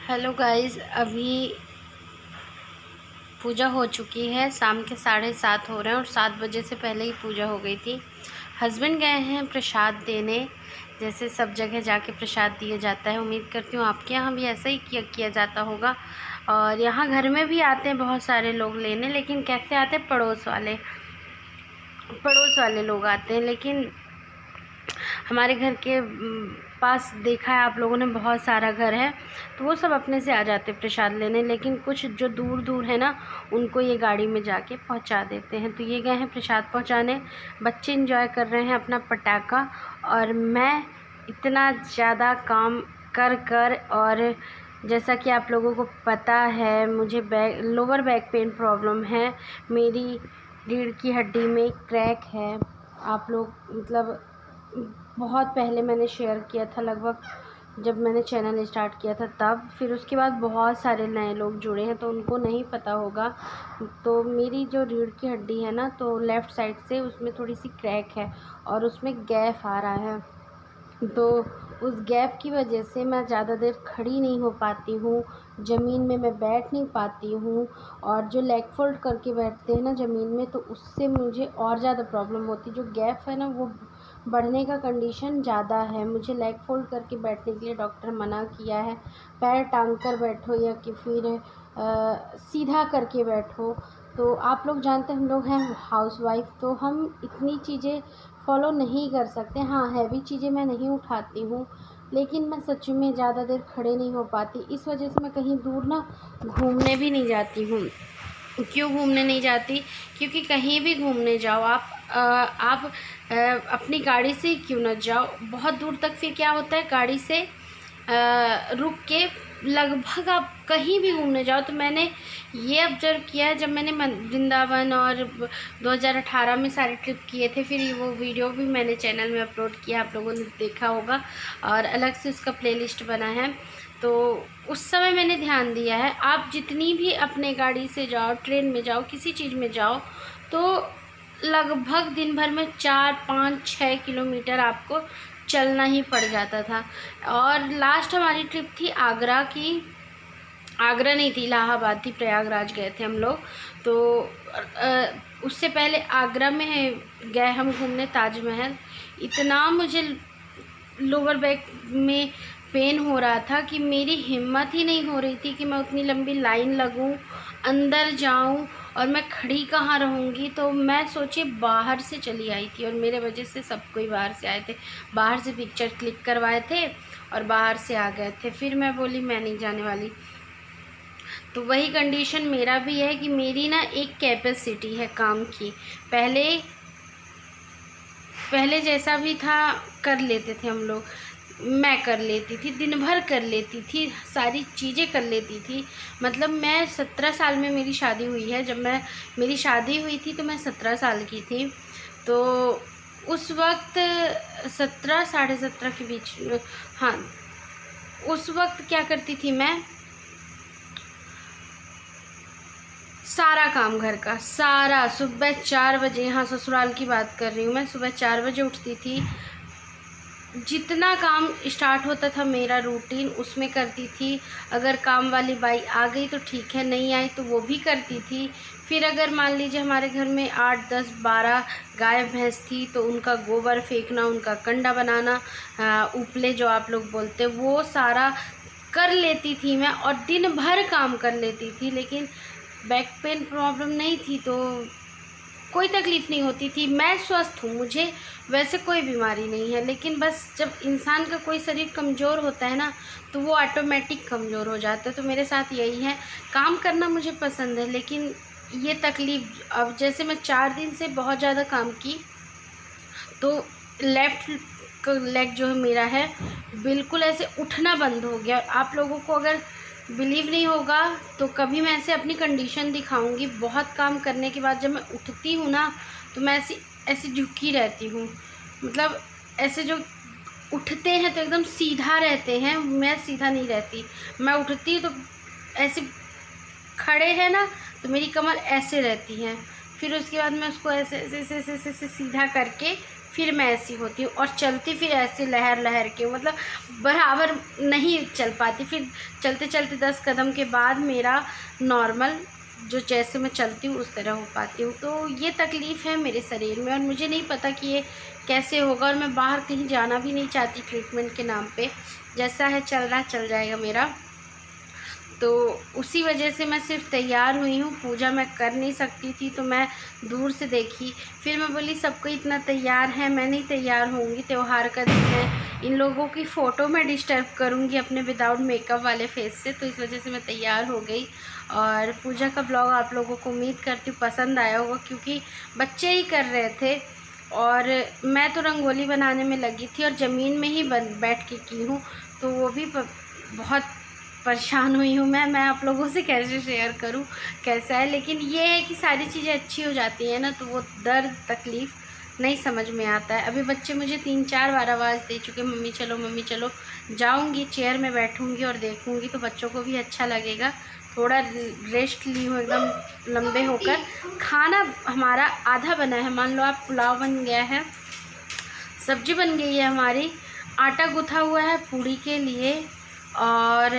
Hello guys, अभी पूजा हो चुकी है। शाम के 7:30 हो रहे हैं और 7 बजे से पहले ही पूजा हो गई थी। हस्बैंड गए हैं प्रसाद देने, जैसे सब जगह जाके प्रसाद दिया जाता है। उम्मीद करती हूँ आपके यहाँ भी ऐसा ही किया जाता होगा। और यहाँ घर में भी आते हैं बहुत सारे लोग लेने, लेकिन कैसे आते हैं, पड़ोस वाले लोग आते हैं। लेकिन हमारे घर के पास देखा है आप लोगों ने, बहुत सारा घर है, तो वो सब अपने से आ जाते प्रसाद लेने। लेकिन कुछ जो दूर दूर है ना, उनको ये गाड़ी में जाके पहुंचा देते हैं। तो ये गए हैं प्रसाद पहुंचाने। बच्चे एंजॉय कर रहे हैं अपना पटाखा, और मैं इतना ज़्यादा काम कर कर, और जैसा कि आप लोगों को पता है, मुझे लोअर बैक पेन प्रॉब्लम है। मेरी रीढ़ की हड्डी में क्रैक है। आप लोग मतलब बहुत पहले मैंने शेयर किया था, लगभग जब मैंने चैनल स्टार्ट किया था तब। फिर उसके बाद बहुत सारे नए लोग जुड़े हैं, तो उनको नहीं पता होगा। तो मेरी जो रीढ़ की हड्डी है ना, तो लेफ़्ट साइड से उसमें थोड़ी सी क्रैक है और उसमें गैप आ रहा है। तो उस गैप की वजह से मैं ज़्यादा देर खड़ी नहीं हो पाती हूँ, ज़मीन में मैं बैठ नहीं पाती हूँ। और जो लेग फोल्ड करके बैठते हैं ना ज़मीन में, तो उससे मुझे और ज़्यादा प्रॉब्लम होती है। जो गैप है ना, वो बढ़ने का कंडीशन ज़्यादा है। मुझे लेग फोल्ड करके बैठने के लिए डॉक्टर मना किया है। पैर टांग कर बैठो या कि फिर सीधा करके बैठो। तो आप लोग जानते हैं, हम लोग हैं हाउसवाइफ, तो हम इतनी चीज़ें फॉलो नहीं कर सकते। हाँ, हैवी चीज़ें मैं नहीं उठाती हूँ, लेकिन मैं सच में ज़्यादा देर खड़े नहीं हो पाती। इस वजह से मैं कहीं दूर ना घूमने भी नहीं जाती हूँ। क्यों घूमने नहीं जाती? क्योंकि कहीं भी घूमने जाओ आप अपनी गाड़ी से ही क्यों न जाओ, बहुत दूर तक फिर क्या होता है, गाड़ी से रुक के लगभग आप कहीं भी घूमने जाओ। तो मैंने ये ऑब्ज़र्व किया है, जब मैंने वृंदावन और 2018 में सारे ट्रिप किए थे, फिर वो वीडियो भी मैंने चैनल में अपलोड किया, आप लोगों ने देखा होगा, और अलग से उसका प्लेलिस्ट बना है। तो उस समय मैंने ध्यान दिया है, आप जितनी भी अपने गाड़ी से जाओ, ट्रेन में जाओ, किसी चीज़ में जाओ, तो लगभग दिन भर में 4, 5, 6 किलोमीटर आपको चलना ही पड़ जाता था। और लास्ट हमारी ट्रिप थी आगरा की। आगरा नहीं थी, इलाहाबाद थी, प्रयागराज गए थे हम लोग। तो उससे पहले आगरा में गए हम घूमने, ताजमहल। इतना मुझे लोअर बैक में पेन हो रहा था कि मेरी हिम्मत ही नहीं हो रही थी कि मैं उतनी लंबी लाइन लगूं, अंदर जाऊं, और मैं खड़ी कहाँ रहूँगी। तो मैं सोचिए बाहर से चली आई थी, और मेरे वजह से सब कोई बाहर से आए थे, बाहर से पिक्चर क्लिक करवाए थे और बाहर से आ गए थे। फिर मैं बोली मैं नहीं जाने वाली। तो वही कंडीशन मेरा भी है कि मेरी ना एक कैपेसिटी है काम की। पहले जैसा भी था कर लेते थे हम लोग, मैं कर लेती थी, दिन भर कर लेती थी, सारी चीज़ें कर लेती थी। मतलब मैं 17 साल में मेरी शादी हुई है। जब मेरी शादी हुई थी तो मैं 17 साल की थी। तो उस वक्त 17 साढ़े 17 के बीच, हाँ, उस वक्त क्या करती थी मैं, सारा काम घर का सारा, सुबह 4 बजे, यहाँ ससुराल की बात कर रही हूँ मैं, सुबह 4 बजे उठती थी। जितना काम स्टार्ट होता था मेरा रूटीन, उसमें करती थी। अगर काम वाली बाई आ गई तो ठीक है, नहीं आई तो वो भी करती थी। फिर अगर मान लीजिए हमारे घर में 8, 10, 12 गाय भैंस थी, तो उनका गोबर फेंकना, उनका कंडा बनाना, उपले जो आप लोग बोलते, वो सारा कर लेती थी मैं, और दिन भर काम कर लेती थी। लेकिन बैक पेन प्रॉब्लम नहीं थी, तो कोई तकलीफ़ नहीं होती थी। मैं स्वस्थ हूँ, मुझे वैसे कोई बीमारी नहीं है। लेकिन बस जब इंसान का कोई शरीर कमज़ोर होता है ना, तो वो ऑटोमेटिक कमज़ोर हो जाता है। तो मेरे साथ यही है, काम करना मुझे पसंद है, लेकिन ये तकलीफ़, अब जैसे मैं 4 दिन से बहुत ज़्यादा काम की, तो लेफ़्ट लेग जो है मेरा है, बिल्कुल ऐसे उठना बंद हो गया। आप लोगों को अगर बिलीव नहीं होगा तो कभी मैं ऐसे अपनी कंडीशन दिखाऊंगी। बहुत काम करने के बाद जब मैं उठती हूँ ना, तो मैं ऐसी झुकी रहती हूँ। मतलब ऐसे जो उठते हैं तो एकदम सीधा रहते हैं, मैं सीधा नहीं रहती। मैं उठती तो ऐसे, खड़े हैं ना तो मेरी कमर ऐसे रहती है। फिर उसके बाद मैं उसको ऐसे ऐसे ऐसे ऐसे ऐसे सीधा करके फिर मैं ऐसी होती हूँ, और चलती फिर ऐसे लहर लहर के, मतलब बराबर नहीं चल पाती। फिर चलते चलते 10 कदम के बाद मेरा नॉर्मल जो जैसे मैं चलती हूँ उस तरह हो पाती हूँ। तो ये तकलीफ़ है मेरे शरीर में, और मुझे नहीं पता कि ये कैसे होगा, और मैं बाहर कहीं जाना भी नहीं चाहती ट्रीटमेंट के नाम पे। जैसा है चल रहा चल जाएगा मेरा। तो उसी वजह से मैं सिर्फ तैयार हुई हूँ। पूजा मैं कर नहीं सकती थी, तो मैं दूर से देखी। फिर मैं बोली सबको इतना तैयार है, मैं नहीं तैयार होंगी, त्यौहार का दिन है, इन लोगों की फ़ोटो मैं डिस्टर्ब करूँगी अपने विदाउट मेकअप वाले फेस से। तो इस वजह से मैं तैयार हो गई। और पूजा का ब्लॉग आप लोगों को उम्मीद करती हूँ पसंद आया होगा, क्योंकि बच्चे ही कर रहे थे और मैं तो रंगोली बनाने में लगी थी, और ज़मीन में ही बैठ के की हूँ। तो वो भी बहुत परेशान हुई हूँ मैं आप लोगों से कैसे शेयर करूँ कैसा है। लेकिन ये है कि सारी चीज़ें अच्छी हो जाती हैं ना, तो वो दर्द तकलीफ़ नहीं समझ में आता है। अभी बच्चे मुझे 3-4 बार आवाज़ दे चुके, मम्मी चलो मम्मी चलो। जाऊँगी, चेयर में बैठूँगी और देखूँगी, तो बच्चों को भी अच्छा लगेगा। थोड़ा रेस्ट ली हूँ एकदम लंबे होकर। खाना हमारा आधा बना है, मान लो आप पुलाव बन गया है, सब्जी बन गई है हमारी, आटा गूँथा हुआ है पूड़ी के लिए, और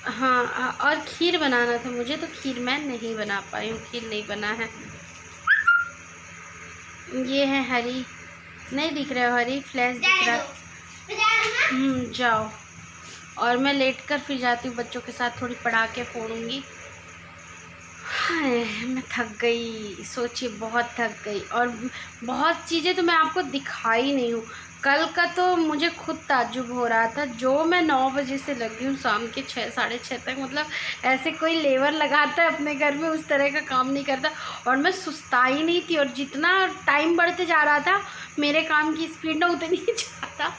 हाँ और खीर बनाना था मुझे, तो खीर मैं नहीं बना पाई हूँ, खीर नहीं बना है। ये है हरी, नहीं दिख रहा है, हरी फ्लैश दिख रहा। जाओ। और मैं लेट कर फिर जाती हूँ, बच्चों के साथ थोड़ी पटाखे फोड़ूंगी। हाय मैं थक गई, सोचिए बहुत थक गई, और बहुत चीज़ें तो मैं आपको दिखाई नहीं हूँ। कल का तो मुझे खुद ताज्जुब हो रहा था, जो मैं 9 बजे से लगी हूँ शाम के 6 साढ़े 6 तक, मतलब ऐसे कोई लेबर लगाता है अपने घर में उस तरह का काम नहीं करता। और मैं सुस्ताई नहीं थी, और जितना टाइम बढ़ते जा रहा था मेरे काम की स्पीड ना उतनी ज़्यादा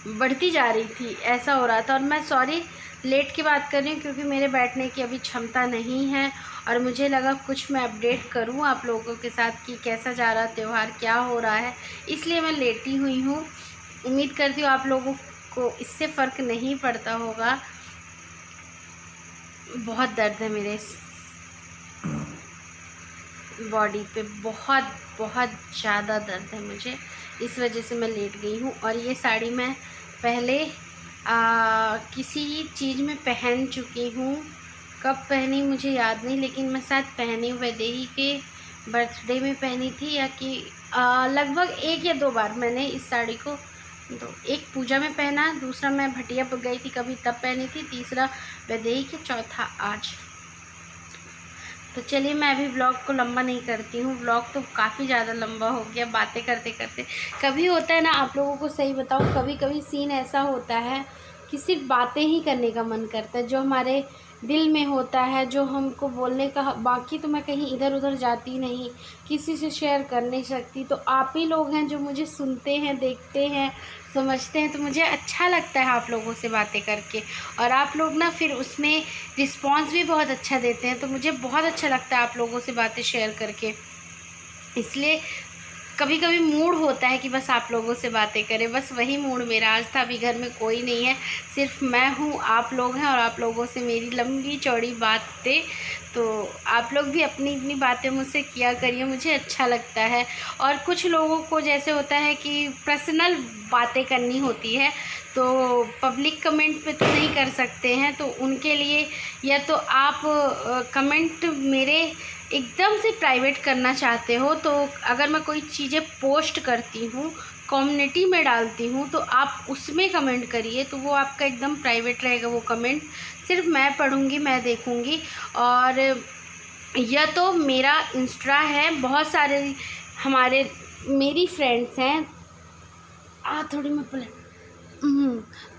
बढ़ती जा रही थी, ऐसा हो रहा था। और मैं सॉरी लेट की बात कर रही हूँ, क्योंकि मेरे बैठने की अभी क्षमता नहीं है, और मुझे लगा कुछ मैं अपडेट करूँ आप लोगों के साथ कि कैसा जा रहा त्यौहार, क्या हो रहा है, इसलिए मैं लेटी हुई हूँ। उम्मीद करती हूँ आप लोगों को इससे फ़र्क नहीं पड़ता होगा। बहुत दर्द है मेरे बॉडी पे, बहुत बहुत ज़्यादा दर्द है मुझे, इस वजह से मैं लेट गई हूँ। और ये साड़ी मैं पहले किसी चीज़ में पहन चुकी हूँ, कब पहनी मुझे याद नहीं, लेकिन मैं शायद पहनी वैदेही के बर्थडे में पहनी थी, या कि लगभग 1 या 2 बार मैंने इस साड़ी को, तो एक पूजा में पहना, दूसरा मैं भटिया पर गई थी कभी तब पहनी थी, तीसरा वैदेही के, चौथा आज। तो चलिए मैं अभी ब्लॉग को लंबा नहीं करती हूँ, ब्लॉग तो काफ़ी ज़्यादा लंबा हो गया बातें करते करते। कभी होता है ना, आप लोगों को सही बताऊँ, कभी कभी सीन ऐसा होता है कि सिर्फ बातें ही करने का मन करता है, जो हमारे दिल में होता है, जो हमको बोलने का, बाकी तो मैं कहीं इधर उधर जाती नहीं, किसी से शेयर कर नहीं सकती। तो आप ही लोग हैं जो मुझे सुनते हैं, देखते हैं, समझते हैं, तो मुझे अच्छा लगता है आप लोगों से बातें करके। और आप लोग ना फिर उसमें रिस्पॉन्स भी बहुत अच्छा देते हैं, तो मुझे बहुत अच्छा लगता है आप लोगों से बातें शेयर करके। इसलिए कभी कभी मूड होता है कि बस आप लोगों से बातें करें, बस वही मूड मेरा आज था। अभी घर में कोई नहीं है, सिर्फ मैं हूँ, आप लोग हैं, और आप लोगों से मेरी लंबी चौड़ी बातें। तो आप लोग भी अपनी अपनी बातें मुझसे किया करिए, मुझे अच्छा लगता है। और कुछ लोगों को जैसे होता है कि पर्सनल बातें करनी होती है, तो पब्लिक कमेंट पे तो नहीं कर सकते हैं, तो उनके लिए या तो आप कमेंट मेरे एकदम से प्राइवेट करना चाहते हो, तो अगर मैं कोई चीज़ें पोस्ट करती हूँ, कम्युनिटी में डालती हूँ, तो आप उसमें कमेंट करिए, तो वो आपका एकदम प्राइवेट रहेगा। वो कमेंट सिर्फ मैं पढ़ूँगी, मैं देखूँगी। और यह तो मेरा इंस्टा है, बहुत सारे हमारे मेरी फ्रेंड्स हैं, थोड़ी मैं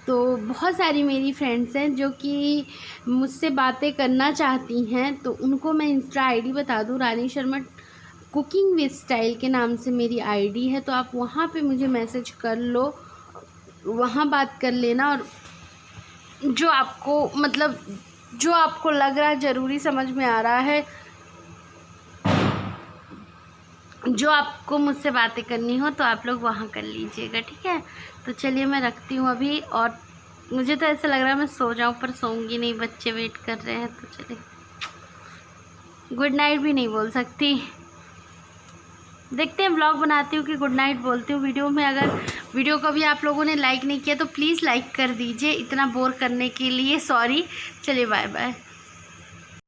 तो बहुत सारी मेरी फ्रेंड्स हैं जो कि मुझसे बातें करना चाहती हैं, तो उनको मैं इंस्टा आईडी बता दूँ, रानी शर्मा कुकिंग विद स्टाइल के नाम से मेरी आईडी है। तो आप वहाँ पे मुझे मैसेज कर लो, वहाँ बात कर लेना। और जो आपको मतलब जो आपको लग रहा है ज़रूरी समझ में आ रहा है, जो आपको मुझसे बातें करनी हो, तो आप लोग वहाँ कर लीजिएगा, ठीक है। तो चलिए मैं रखती हूँ अभी, और मुझे तो ऐसा लग रहा है मैं सो जाऊँ, पर सोऊंगी नहीं, बच्चे वेट कर रहे हैं। तो चलिए गुड नाइट भी नहीं बोल सकती, देखते हैं व्लॉग बनाती हूँ कि गुड नाइट बोलती हूँ वीडियो में। अगर वीडियो को भी आप लोगों ने लाइक नहीं किया तो प्लीज़ लाइक कर दीजिए, इतना बोर करने के लिए सॉरी। चलिए बाय बाय।